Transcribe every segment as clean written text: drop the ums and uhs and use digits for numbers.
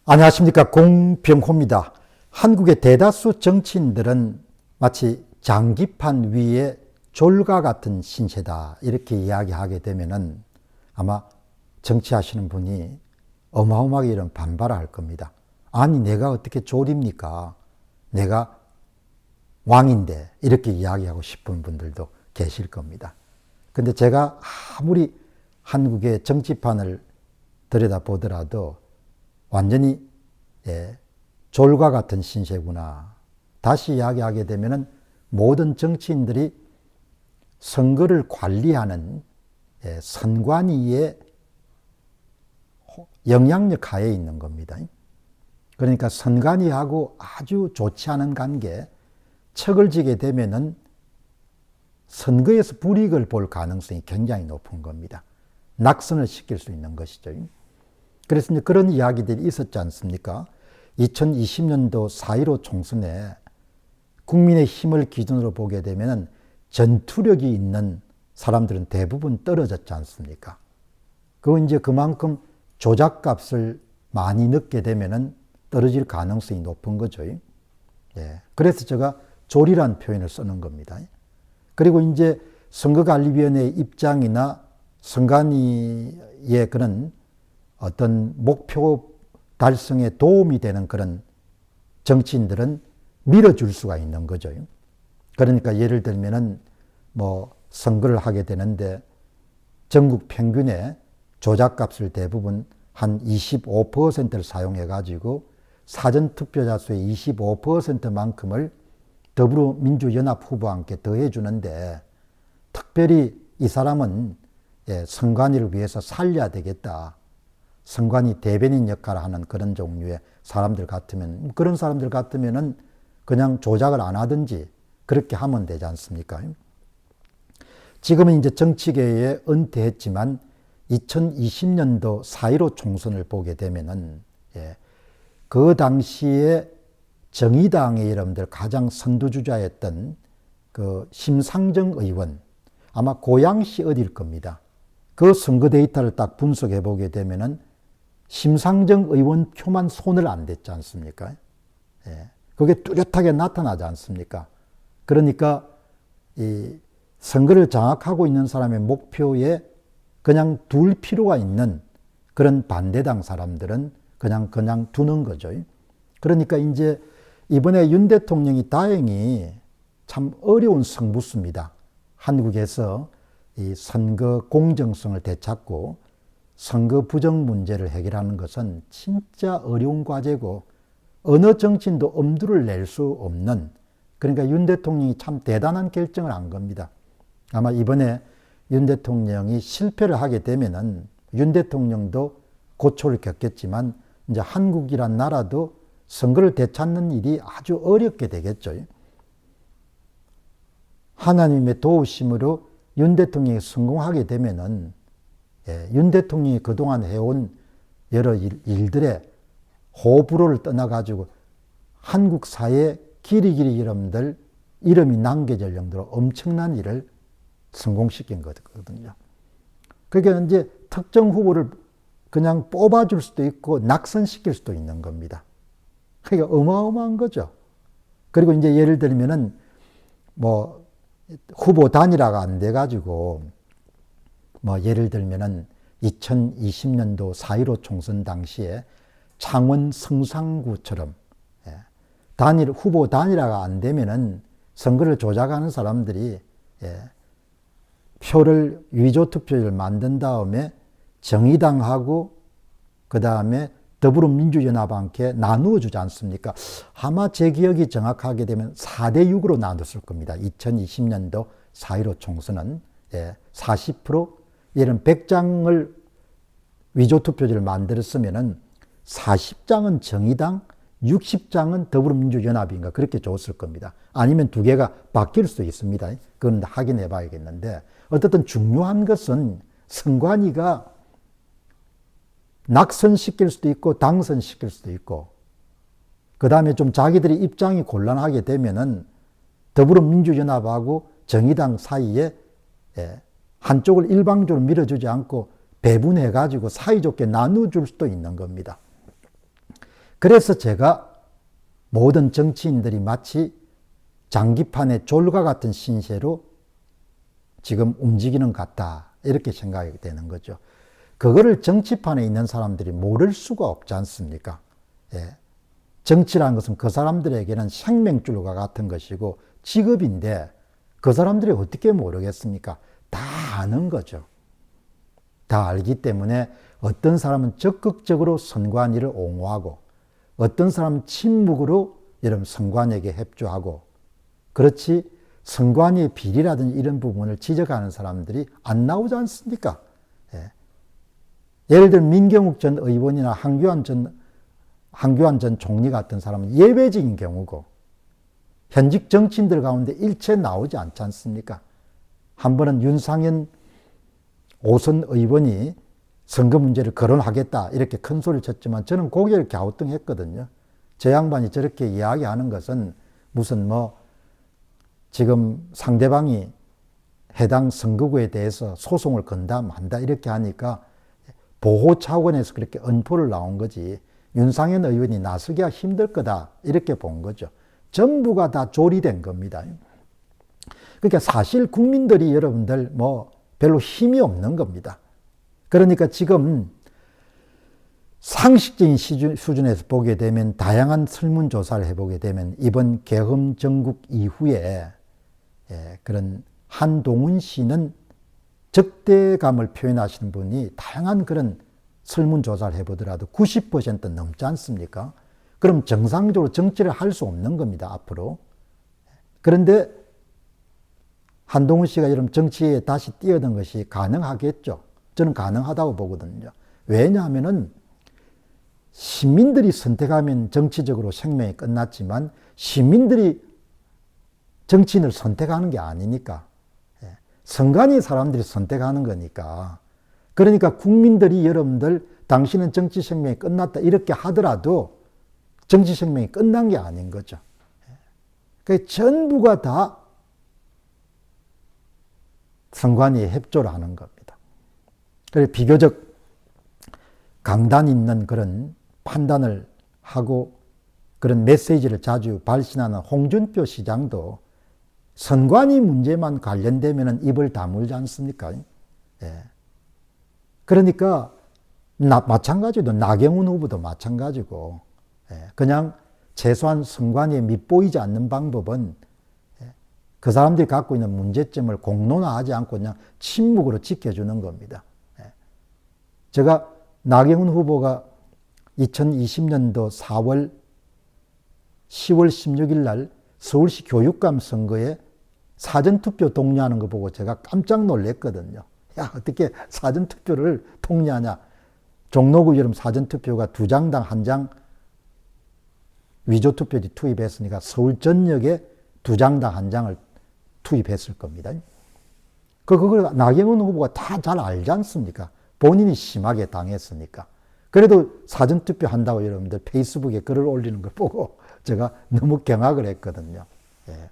안녕하십니까, 공병호입니다. 한국의 대다수 정치인들은 마치 장기판 위에 졸과 같은 신세다 이렇게 이야기하게 되면은 아마 정치하시는 분이 어마어마하게 이런 반발을 할 겁니다. 아니, 내가 어떻게 졸입니까? 내가 왕인데, 이렇게 이야기하고 싶은 분들도 계실 겁니다. 근데 제가 아무리 한국의 정치판을 들여다보더라도 완전히 졸과 같은 신세구나. 다시 이야기하게 되면은 모든 정치인들이 선거를 관리하는 선관위의 영향력 하에 있는 겁니다. 그러니까 선관위하고 아주 좋지 않은 관계, 척을 지게 되면은 선거에서 불이익을 볼 가능성이 굉장히 높은 겁니다. 낙선을 시킬 수 있는 것이죠. 그래서 이제 그런 이야기들이 있었지 않습니까? 2020년도 4.15 총선에 국민의 힘을 기준으로 보게 되면 전투력이 있는 사람들은 대부분 떨어졌지 않습니까? 그건 이제 그만큼 조작값을 많이 넣게 되면 떨어질 가능성이 높은 거죠. 그래서 제가 졸이란 표현을 쓰는 겁니다. 그리고 이제 선거관리위원회의 입장이나 선관위의 그런 어떤 목표 달성에 도움이 되는 그런 정치인들은 밀어줄 수가 있는 거죠. 그러니까 예를 들면은 선거를 하게 되는데 전국 평균의 조작값을 대부분 한 25%를 사용해 가지고 사전투표자 수의 25%만큼을 더불어민주연합 후보와 함께 더해 주는데, 특별히 이 사람은 선관위를 위해서 살려야 되겠다. 선관위 대변인 역할을 하는 그런 종류의 사람들 같으면, 그런 사람들 같으면은 그냥 조작을 안 하든지 그렇게 하면 되지 않습니까? 지금은 이제 정치계에 은퇴했지만 2020년도 4.15 총선을 보게 되면은 그 당시에 정의당의 여러분들 가장 선두주자였던 그 심상정 의원, 아마 고양시 어디일 겁니다. 그 선거 데이터를 딱 분석해 보게 되면은 심상정 의원 표만 손을 안 댔지 않습니까? 그게 뚜렷하게 나타나지 않습니까? 그러니까 이 선거를 장악하고 있는 사람의 목표에 그냥 둘 필요가 있는 그런 반대당 사람들은 그냥 두는 거죠. 그러니까 이제 이번에 윤 대통령이 다행히 참 어려운 승부수입니다. 한국에서 이 선거 공정성을 되찾고 선거 부정 문제를 해결하는 것은 진짜 어려운 과제고 어느 정치인도 엄두를 낼 수 없는, 그러니까 윤 대통령이 참 대단한 결정을 한 겁니다. 아마 이번에 윤 대통령이 실패를 하게 되면은 윤 대통령도 고초를 겪겠지만 이제 한국이란 나라도 선거를 되찾는 일이 아주 어렵게 되겠죠. 하나님의 도우심으로 윤 대통령이 성공하게 되면은 윤 대통령이 그동안 해온 여러 일들의 호불호를 떠나가지고 한국 사회에 길이길이 여러분들 이름이 남겨질 정도로 엄청난 일을 성공시킨 거거든요. 그러니까 이제 특정 후보를 그냥 뽑아줄 수도 있고 낙선시킬 수도 있는 겁니다. 그러니까 어마어마한 거죠. 그리고 이제 예를 들면은 후보 단일화가 안 돼가지고 예를 들면은 2020년도 4.15 총선 당시에 창원 성산구처럼 후보 단일화가 안 되면은 선거를 조작하는 사람들이 표를 위조 투표를 만든 다음에 정의당하고 그 다음에 더불어민주연합과 함께 나누어 주지 않습니까? 아마 제 기억이 정확하게 되면 4대6으로 나눴을 겁니다. 2020년도 4.15 총선은 40% 이런 100장을 위조 투표지를 만들었으면은 40장은 정의당, 60장은 더불어민주연합인가 그렇게 줬을 겁니다. 아니면 두 개가 바뀔 수도 있습니다. 그건 확인해 봐야겠는데, 어쨌든 중요한 것은 선관위가 낙선시킬 수도 있고 당선시킬 수도 있고, 그 다음에 좀 자기들의 입장이 곤란하게 되면은 더불어민주연합하고 정의당 사이에 한쪽을 일방적으로 밀어주지 않고 배분해가지고 사이좋게 나눠줄 수도 있는 겁니다. 그래서 제가 모든 정치인들이 마치 장기판의 졸과 같은 신세로 지금 움직이는 것 같다. 이렇게 생각이 되는 거죠. 그거를 정치판에 있는 사람들이 모를 수가 없지 않습니까? 예. 정치라는 것은 그 사람들에게는 생명줄과 같은 것이고 직업인데 그 사람들이 어떻게 모르겠습니까? 다 아는 거죠. 다 알기 때문에 어떤 사람은 적극적으로 선관위를 옹호하고 어떤 사람은 침묵으로 여러분 선관위에게 협조하고 그렇지 선관위의 비리라든지 이런 부분을 지적하는 사람들이 안 나오지 않습니까? 예. 예를 들어 민경욱 전 의원이나 황교안 전 총리 같은 사람은 예외적인 경우고 현직 정치인들 가운데 일체 나오지 않지 않습니까? 한 번은 윤상현 오선 의원이 선거 문제를 거론하겠다 이렇게 큰 소리를 쳤지만 저는 고개를 갸우뚱했거든요. 저 양반이 저렇게 이야기하는 것은 무슨 지금 상대방이 해당 선거구에 대해서 소송을 건다 만다 이렇게 하니까 보호 차원에서 그렇게 언포를 나온 거지 윤상현 의원이 나서기가 힘들 거다 이렇게 본 거죠. 전부가 다 조리된 겁니다. 그러니까 사실 국민들이 여러분들 별로 힘이 없는 겁니다. 그러니까 지금 상식적인 수준에서 보게 되면 다양한 설문조사를 해보게 되면 이번 계엄 전국 이후에 그런 한동훈 씨는 적대감을 표현하시는 분이 다양한 그런 설문조사를 해보더라도 90% 넘지 않습니까? 그럼 정상적으로 정치를 할 수 없는 겁니다, 앞으로. 그런데 한동훈 씨가 여러분 정치에 다시 뛰어든 것이 가능하겠죠. 저는 가능하다고 보거든요. 왜냐하면은 시민들이 선택하면 정치적으로 생명이 끝났지만 시민들이 정치인을 선택하는 게 아니니까. 선관위 사람들이 선택하는 거니까. 그러니까 국민들이 여러분들 당신은 정치 생명이 끝났다 이렇게 하더라도 정치 생명이 끝난 게 아닌 거죠. 그러니까 전부가 다 선관위에 협조를 하는 겁니다. 그래서 비교적 강단 있는 그런 판단을 하고 그런 메시지를 자주 발신하는 홍준표 시장도 선관위 문제만 관련되면 입을 다물지 않습니까? 예. 그러니까 마찬가지로 나경원 후보도 마찬가지고 그냥 최소한 선관위에 밑보이지 않는 방법은 그 사람들이 갖고 있는 문제점을 공론화하지 않고 그냥 침묵으로 지켜주는 겁니다. 제가 나경원 후보가 2020년도 4월 10월 16일 날 서울시 교육감 선거에 사전투표 독려하는 거 보고 제가 깜짝 놀랐거든요. 야, 어떻게 사전투표를 독려하냐. 종로구 여름 사전투표가 2장당 1장 위조투표지 투입했으니까 서울 전역에 2장당 1장을 투입했을 겁니다. 그걸 나경원 후보가 다 잘 알지 않습니까? 본인이 심하게 당했으니까. 그래도 사전투표 한다고 여러분들 페이스북에 글을 올리는 걸 보고 제가 너무 경악을 했거든요. 예.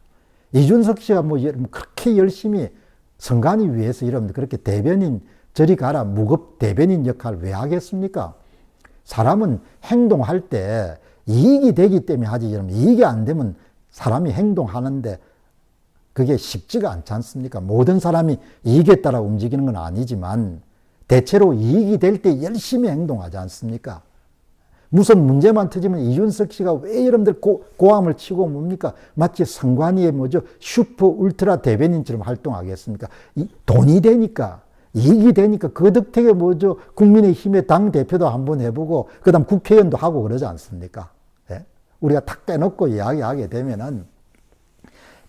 이준석 씨가 그렇게 열심히 선관위 위해서 여러분들 그렇게 대변인 저리 가라 무급 대변인 역할을 왜 하겠습니까? 사람은 행동할 때 이익이 되기 때문에 하지 여러분 이익이 안 되면 사람이 행동하는데 그게 쉽지가 않지 않습니까? 모든 사람이 이익에 따라 움직이는 건 아니지만 대체로 이익이 될 때 열심히 행동하지 않습니까? 무슨 문제만 터지면 이준석 씨가 왜 여러분들 고함을 치고 뭡니까? 마치 선관위의 슈퍼 울트라 대변인처럼 활동하겠습니까? 돈이 되니까, 이익이 되니까 그 덕택에 국민의힘의 당대표도 한번 해보고, 그 다음 국회의원도 하고 그러지 않습니까? 예? 우리가 탁 빼놓고 이야기하게 되면은,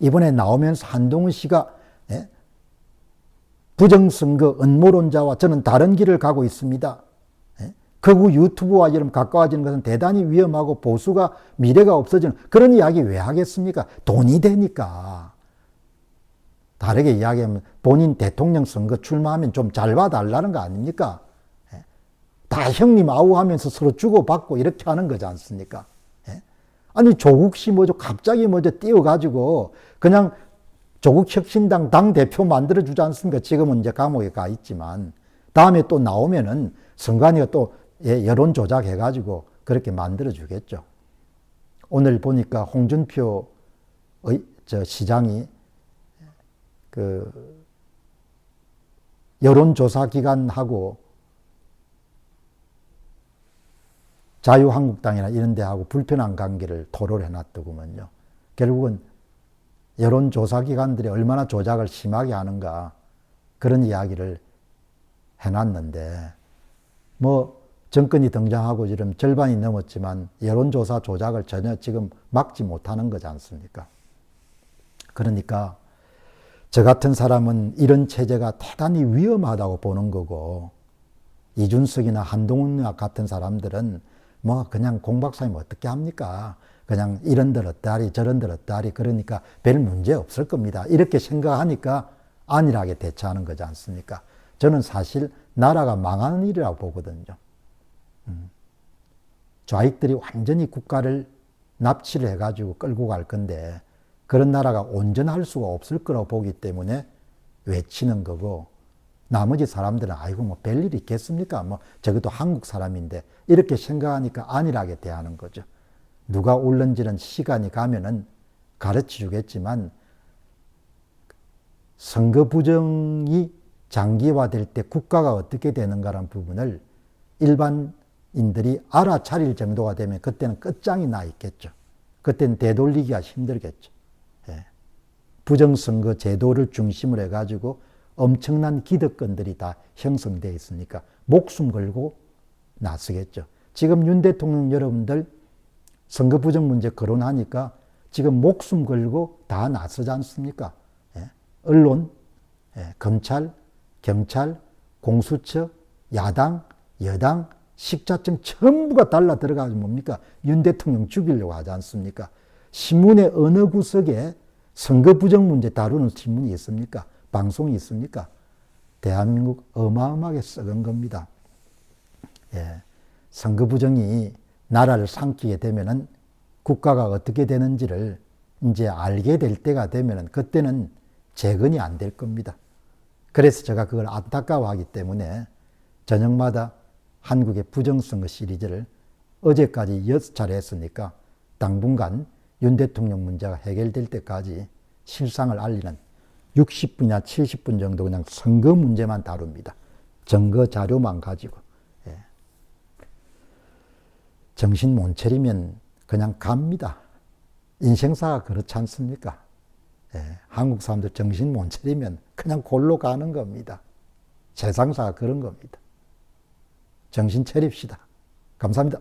이번에 나오면서 한동훈 씨가, 예? 부정선거 음모론자와 저는 다른 길을 가고 있습니다. 극우 유튜브와 이런 가까워지는 것은 대단히 위험하고 보수가 미래가 없어지는 그런 이야기 왜 하겠습니까? 돈이 되니까. 다르게 이야기하면 본인 대통령 선거 출마하면 좀 잘 봐달라는 거 아닙니까? 다 형님 아우하면서 서로 주고받고 이렇게 하는 거지 않습니까? 아니 조국 씨 갑자기 띄워가지고 그냥 조국혁신당 당대표 만들어주지 않습니까? 지금은 이제 감옥에 가 있지만 다음에 또 나오면은 선관위가 또 여론 조작해가지고 그렇게 만들어 주겠죠. 오늘 보니까 홍준표 시장이 그 여론조사 기관하고 자유한국당이나 이런 데하고 불편한 관계를 토로를 해놨더구먼요. 결국은 여론조사 기관들이 얼마나 조작을 심하게 하는가 그런 이야기를 해놨는데 뭐 정권이 등장하고 지금 절반이 넘었지만 여론조사 조작을 전혀 지금 막지 못하는 거지 않습니까? 그러니까 저 같은 사람은 이런 체제가 대단히 위험하다고 보는 거고 이준석이나 한동훈 같은 사람들은 뭐 그냥 공박사님 어떻게 합니까? 그냥 이런들 어떠하리 저런들 어떠하리 그러니까 별 문제 없을 겁니다. 이렇게 생각하니까 안일하게 대처하는 거지 않습니까? 저는 사실 나라가 망하는 일이라고 보거든요. 좌익들이 완전히 국가를 납치를 해가지고 끌고 갈 건데 그런 나라가 온전할 수가 없을 거라고 보기 때문에 외치는 거고 나머지 사람들은 아이고 뭐 별일이 있겠습니까? 뭐 저것도 한국 사람인데 이렇게 생각하니까 안일하게 대하는 거죠. 누가 옳은지는 시간이 가면은 가르쳐 주겠지만 선거 부정이 장기화될 때 국가가 어떻게 되는가라는 부분을 일반인들이 알아차릴 정도가 되면 그때는 끝장이 나 있겠죠. 그때는 되돌리기가 힘들겠죠. 예. 부정선거 제도를 중심으로 해가지고 엄청난 기득권들이 다 형성되어 있으니까 목숨 걸고 나서겠죠. 지금 윤 대통령 여러분들 선거 부정 문제 거론하니까 지금 목숨 걸고 다 나서지 않습니까? 예. 언론, 검찰, 경찰, 공수처, 야당, 여당, 식자청 전부가 달라 들어가서 뭡니까? 윤 대통령 죽이려고 하지 않습니까? 신문의 어느 구석에 선거 부정 문제 다루는 신문이 있습니까? 방송이 있습니까? 대한민국 어마어마하게 썩은 겁니다. 예. 선거 부정이 나라를 삼키게 되면은 국가가 어떻게 되는지를 이제 알게 될 때가 되면은 그때는 재건이 안 될 겁니다. 그래서 제가 그걸 안타까워하기 때문에 저녁마다 한국의 부정선거 시리즈를 어제까지 6차례 했으니까 당분간 윤 대통령 문제가 해결될 때까지 실상을 알리는 60분이나 70분 정도 그냥 선거 문제만 다룹니다. 증거 자료만 가지고. 예. 정신 못 차리면 그냥 갑니다. 인생사가 그렇지 않습니까? 예. 한국 사람들 정신 못 차리면 그냥 골로 가는 겁니다. 세상사가 그런 겁니다. 정신 차립시다. 감사합니다.